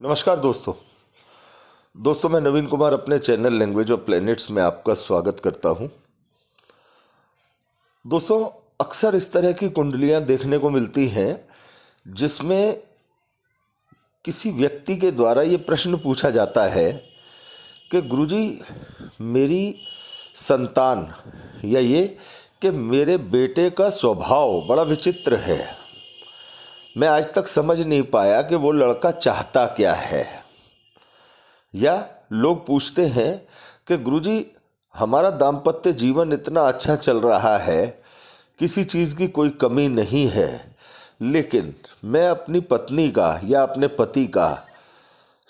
नमस्कार दोस्तों मैं नवीन कुमार अपने चैनल लैंग्वेज ऑफ प्लैनेट्स में आपका स्वागत करता हूं। दोस्तों, अक्सर इस तरह की कुंडलियां देखने को मिलती हैं जिसमें किसी व्यक्ति के द्वारा ये प्रश्न पूछा जाता है कि गुरुजी, मेरी संतान या ये कि मेरे बेटे का स्वभाव बड़ा विचित्र है। मैं आज तक समझ नहीं पाया कि वो लड़का चाहता क्या है। या लोग पूछते हैं कि गुरुजी, हमारा दाम्पत्य जीवन इतना अच्छा चल रहा है, किसी चीज़ की कोई कमी नहीं है, लेकिन मैं अपनी पत्नी का या अपने पति का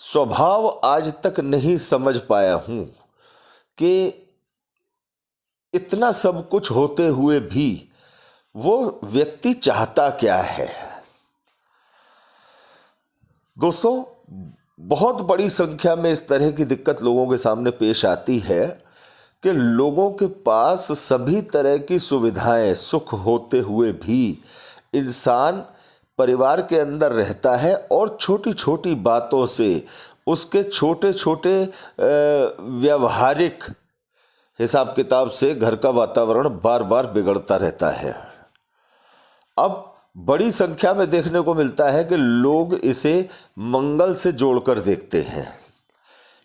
स्वभाव आज तक नहीं समझ पाया हूँ कि इतना सब कुछ होते हुए भी वो व्यक्ति चाहता क्या है। दोस्तों, बहुत बड़ी संख्या में इस तरह की दिक्कत लोगों के सामने पेश आती है कि लोगों के पास सभी तरह की सुविधाएं, सुख होते हुए भी इंसान परिवार के अंदर रहता है और छोटी छोटी बातों से उसके छोटे छोटे व्यवहारिक हिसाब किताब से घर का वातावरण बार बार बिगड़ता रहता है। अब बड़ी संख्या में देखने को मिलता है कि लोग इसे मंगल से जोड़कर देखते हैं।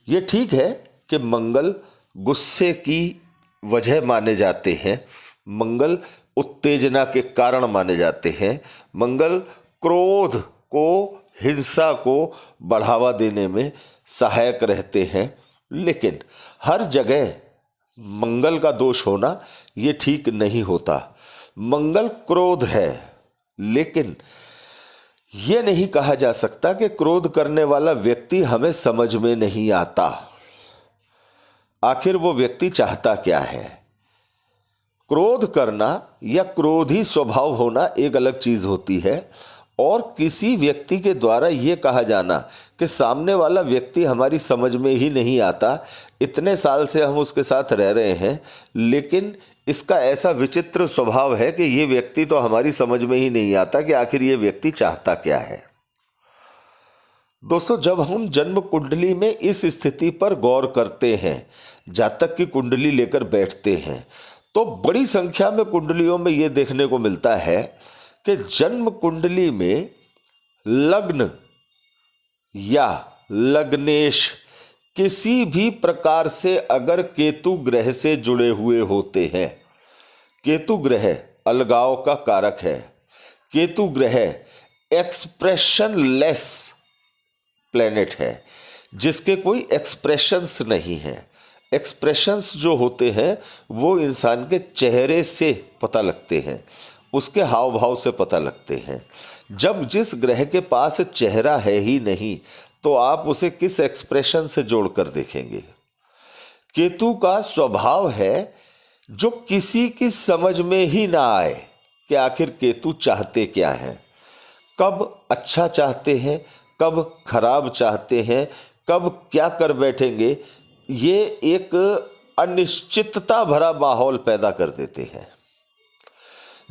ये ठीक है कि मंगल गुस्से की वजह माने जाते हैं, मंगल उत्तेजना के कारण माने जाते हैं, मंगल क्रोध को, हिंसा को बढ़ावा देने में सहायक रहते हैं। लेकिन हर जगह मंगल का दोष होना ये ठीक नहीं होता। मंगल क्रोध है, लेकिन यह नहीं कहा जा सकता कि क्रोध करने वाला व्यक्ति हमें समझ में नहीं आता। आखिर वो व्यक्ति चाहता क्या है। क्रोध करना या क्रोधी स्वभाव होना एक अलग चीज होती है, और किसी व्यक्ति के द्वारा यह कहा जाना कि सामने वाला व्यक्ति हमारी समझ में ही नहीं आता, इतने साल से हम उसके साथ रह रहे हैं लेकिन इसका ऐसा विचित्र स्वभाव है कि ये व्यक्ति तो हमारी समझ में ही नहीं आता कि आखिर ये व्यक्ति चाहता क्या है। दोस्तों, जब हम जन्म कुंडली में इस स्थिति पर गौर करते हैं, जातक की कुंडली लेकर बैठते हैं, तो बड़ी संख्या में कुंडलियों में ये देखने को मिलता है कि जन्म कुंडली में लग्न या लग्नेश किसी भी प्रकार से अगर केतु ग्रह से जुड़े हुए होते हैं, केतु ग्रह अलगाव का कारक है, केतु ग्रह एक्सप्रेशन लेस प्लेनेट है जिसके कोई एक्सप्रेशंस नहीं है। एक्सप्रेशंस जो होते हैं वो इंसान के चेहरे से पता लगते हैं, उसके हाव भाव से पता लगते हैं। जब जिस ग्रह के पास चेहरा है ही नहीं तो आप उसे किस एक्सप्रेशन से जोड़कर देखेंगे। केतु का स्वभाव है जो किसी की समझ में ही ना आए कि आखिर केतु चाहते क्या हैं, कब अच्छा चाहते हैं, कब खराब चाहते हैं, कब क्या कर बैठेंगे। ये एक अनिश्चितता भरा माहौल पैदा कर देते हैं।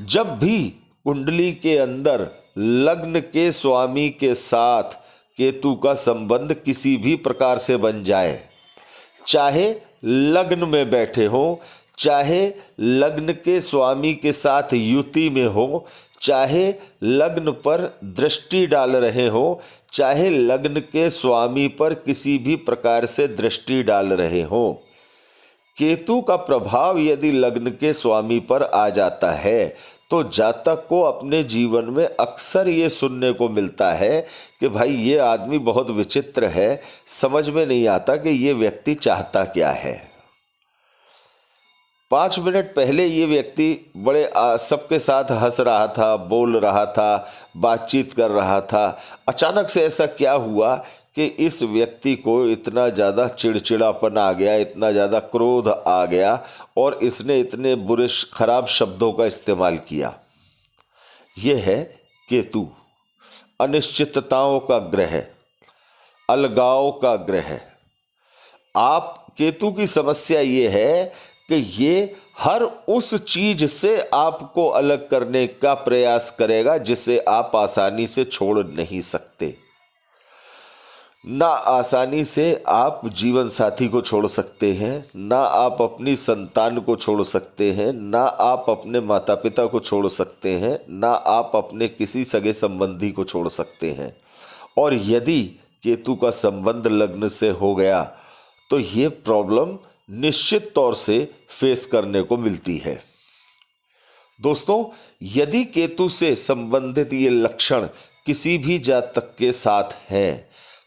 जब भी कुंडली के अंदर लग्न के स्वामी के साथ केतु का संबंध किसी भी प्रकार से बन जाए, चाहे लग्न में बैठे हो, चाहे लग्न के स्वामी के साथ युति में हो, चाहे लग्न पर दृष्टि डाल रहे हो, चाहे लग्न के स्वामी पर किसी भी प्रकार से दृष्टि डाल रहे हो, केतु का प्रभाव यदि लग्न के स्वामी पर आ जाता है तो जातक को अपने जीवन में अक्सर ये सुनने को मिलता है कि भाई ये आदमी बहुत विचित्र है, समझ में नहीं आता कि ये व्यक्ति चाहता क्या है। 5 मिनट पहले ये व्यक्ति बड़े सबके साथ हंस रहा था, बोल रहा था, बातचीत कर रहा था। अचानक से ऐसा क्या हुआ कि इस व्यक्ति को इतना ज़्यादा चिड़चिड़ापन आ गया, इतना ज़्यादा क्रोध आ गया और इसने इतने बुरे खराब शब्दों का इस्तेमाल किया। यह है केतु, अनिश्चितताओं का ग्रह, अलगाव का ग्रह। आप केतु की समस्या ये है कि ये हर उस चीज से आपको अलग करने का प्रयास करेगा जिसे आप आसानी से छोड़ नहीं सकते। ना आसानी से आप जीवन साथी को छोड़ सकते हैं, ना आप अपनी संतान को छोड़ सकते हैं, ना आप अपने माता पिता को छोड़ सकते हैं, ना आप अपने किसी सगे संबंधी को छोड़ सकते हैं। और यदि केतु का संबंध लग्न से हो गया तो ये प्रॉब्लम निश्चित तौर से फेस करने को मिलती है। दोस्तों, यदि केतु से संबंधित ये लक्षण किसी भी जातक के साथ हैं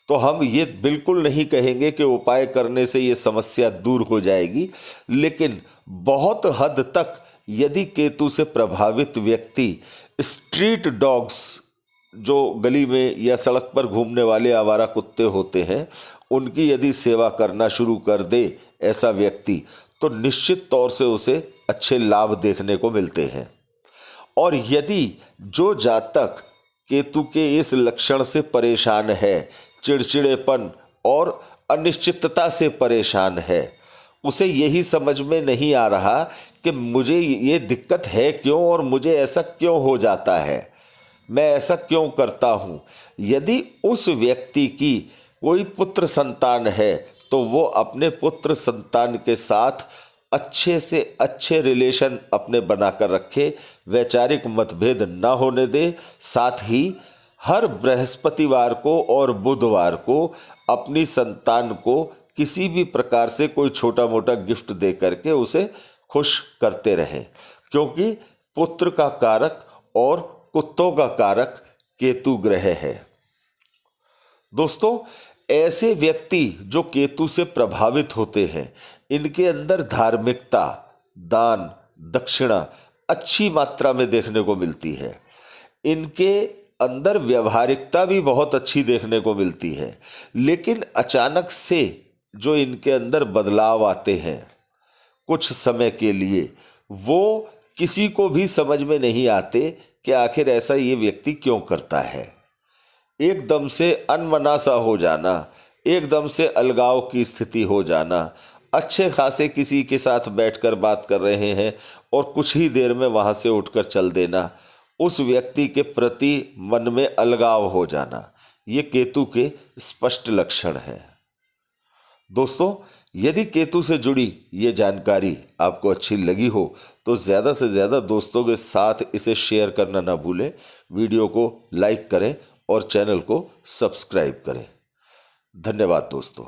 तो हम ये बिल्कुल नहीं कहेंगे कि उपाय करने से ये समस्या दूर हो जाएगी, लेकिन बहुत हद तक यदि केतु से प्रभावित व्यक्ति स्ट्रीट डॉग्स, जो गली में या सड़क पर घूमने वाले आवारा कुत्ते होते हैं, उनकी यदि सेवा करना शुरू कर दे ऐसा व्यक्ति, तो निश्चित तौर से उसे अच्छे लाभ देखने को मिलते हैं। और यदि जो जातक केतु के इस लक्षण से परेशान है, चिड़चिड़ेपन और अनिश्चितता से परेशान है, उसे यही समझ में नहीं आ रहा कि मुझे ये दिक्कत है क्यों और मुझे ऐसा क्यों हो जाता है, मैं ऐसा क्यों करता हूँ। यदि उस व्यक्ति की कोई पुत्र संतान है तो वो अपने पुत्र संतान के साथ अच्छे से अच्छे रिलेशन अपने बनाकर रखे, वैचारिक मतभेद न होने दे। साथ ही हर बृहस्पतिवार को और बुधवार को अपनी संतान को किसी भी प्रकार से कोई छोटा मोटा गिफ्ट दे करके उसे खुश करते रहें, क्योंकि पुत्र का कारक और कुत्तों का कारक केतु ग्रह है। दोस्तों, ऐसे व्यक्ति जो केतु से प्रभावित होते हैं, इनके अंदर धार्मिकता, दान, दक्षिणा अच्छी मात्रा में देखने को मिलती है। इनके अंदर व्यवहारिकता भी बहुत अच्छी देखने को मिलती है, लेकिन अचानक से जो इनके अंदर बदलाव आते हैं कुछ समय के लिए, वो किसी को भी समझ में नहीं आते कि आखिर ऐसा ये व्यक्ति क्यों करता है। एकदम से अनमना सा हो जाना, एकदम से अलगाव की स्थिति हो जाना, अच्छे खासे किसी के साथ बैठकर बात कर रहे हैं और कुछ ही देर में वहाँ से उठकर चल देना, उस व्यक्ति के प्रति मन में अलगाव हो जाना, ये केतु के स्पष्ट लक्षण हैं। दोस्तों, यदि केतु से जुड़ी ये जानकारी आपको अच्छी लगी हो तो ज़्यादा से ज़्यादा दोस्तों के साथ इसे शेयर करना ना भूलें, वीडियो को लाइक करें और चैनल को सब्सक्राइब करें। धन्यवाद दोस्तों।